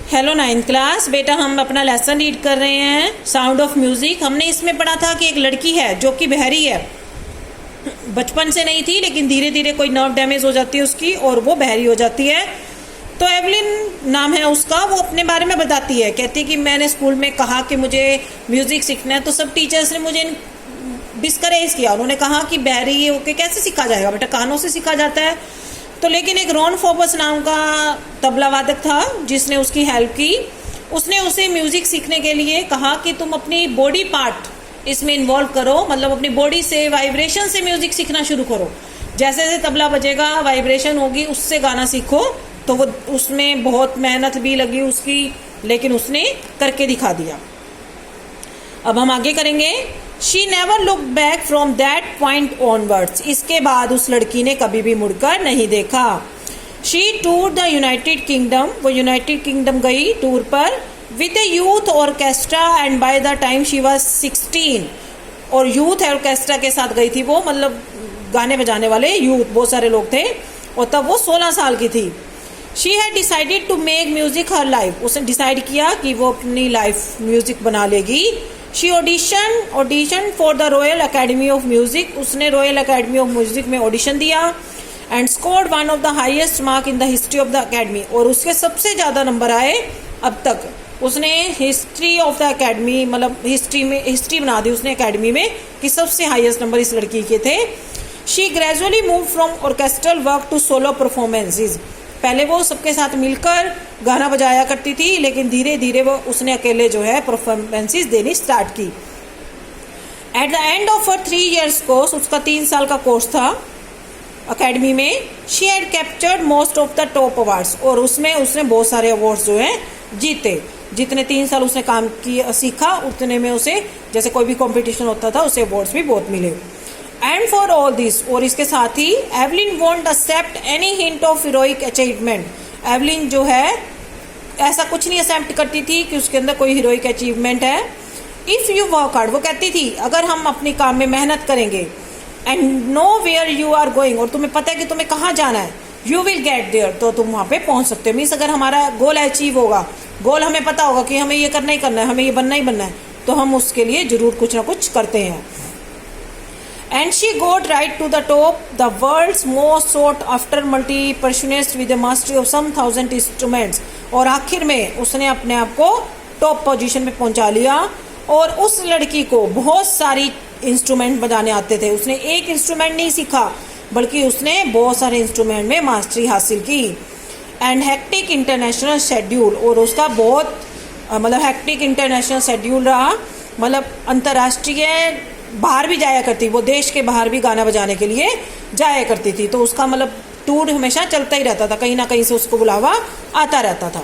Hello 9th class बेटा, हम अपना लेसन रीड कर रहे हैं साउंड ऑफ म्यूजिक। हमने इसमें पढ़ा था कि एक लड़की है जो कि बहरी है, बचपन से नहीं थी लेकिन धीरे धीरे कोई नर्व डैमेज हो जाती है उसकी और वो बहरी हो जाती है। तो एवलिन नाम है उसका। वो अपने बारे में बताती है, कहती है कि मैंने स्कूल में कहा कि मुझे म्यूजिक सीखना है तो सब टीचर्स ने मुझे डिस्करेज किया। उन्होंने कहा कि बहरी होके कैसे सीखा जाएगा बेटा, कानों से सीखा जाता है। तो लेकिन एक रॉन फोबस नाम का तबला वादक था जिसने उसकी हेल्प की। उसने उसे म्यूजिक सीखने के लिए कहा कि तुम अपनी बॉडी पार्ट इसमें इन्वॉल्व करो, मतलब अपनी बॉडी से वाइब्रेशन से म्यूजिक सीखना शुरू करो। जैसे जैसे तबला बजेगा वाइब्रेशन होगी, उससे गाना सीखो। तो वो उसमें बहुत मेहनत भी लगी उसकी, लेकिन उसने करके दिखा दिया। अब हम आगे करेंगे। She never look back from that point onwards. इसके बाद उस लड़की ने कभी भी मुड़कर नहीं देखा। She tour the United kingdom. वो यूनाइटेड किंगडम गई टूर पर with A youth orchestra and by the time she was 16। और यूथ ऑर्केस्ट्रा के साथ गई थी वो, मतलब गाने बजाने वाले यूथ बहुत सारे लोग थे, और तब वो 16 साल की थी। She had decided to make music her life. उसने डिसाइड किया कि वो अपनी लाइफ म्यूजिक बना लेगी। She audition for the Royal Academy of Music. उसने रॉयल अकेडमी ऑफ म्यूजिक में ऑडिशन दिया and scored one of the highest mark in the history of the academy. और उसके सबसे ज़्यादा नंबर आए अब तक। उसने हिस्ट्री ऑफ द अकेडमी, मतलब हिस्ट्री बना दी उसने अकेडमी में कि सबसे हाईएस्ट नंबर इस लड़की के थे। She gradually move from orchestral work to solo performances. पहले वो सबके साथ मिलकर गाना बजाया करती थी, लेकिन धीरे धीरे वो उसने अकेले जो है परफॉर्मेंसेस देनी स्टार्ट की। At the end of 3 years course, उसका 3 साल का कोर्स था अकेडमी में। She had captured most of the top awards. और उसमें उसने बहुत सारे अवार्ड्स जो हैं जीते। जितने 3 साल उसने काम किया सीखा उतने में उसे, जैसे कोई भी कॉम्पिटिशन होता था, उसे अवार्ड्स भी बहुत मिले। एंड फॉर ऑल दिस, और इसके साथ ही Evelyn won't accept any hint of heroic achievement. Evelyn जो है ऐसा कुछ नहीं एक्सेप्ट करती थी कि उसके अंदर कोई हीरोइक अचीवमेंट है। इफ़ यू वर्क हार्ड, वो कहती थी अगर हम अपने काम में मेहनत करेंगे, and nowhere you are going, और तुम्हें पता है कि तुम्हें कहाँ जाना है, यू विल गेट देयर, तो तुम वहाँ पे पहुँच सकते हो। मीन्स अगर हमारा गोल अचीव होगा, गोल हमें पता होगा कि हमें ये करना ही करना है, हमें ये बनना ही बनना है, तो हम उसके लिए जरूर कुछ ना कुछ करते हैं। And she got right to the top, the world's most sought after multi-percussionist with a mastery of some 1000 instruments। और आखिर में उसने अपने आप को टॉप पोजीशन पे पहुंचा लिया। और उस लड़की को बहुत सारी इंस्ट्रूमेंट बजाने आते थे। उसने एक इंस्ट्रूमेंट नहीं सीखा, बल्कि उसने बहुत सारे इंस्ट्रूमेंट में मास्टरी हासिल की। एंड हेक्टिक इंटरनेशनल शेड्यूल, और उसका बहुत मतलब हेक्टिक इंटरनेशनल शेड्यूल रहा, मतलब अंतर्राष्ट्रीय बाहर भी जाया करती, वो देश के बाहर भी गाना बजाने के लिए जाया करती थी। तो उसका मतलब टूर हमेशा चलता ही रहता था, कहीं ना कहीं से उसको बुलावा आता रहता था।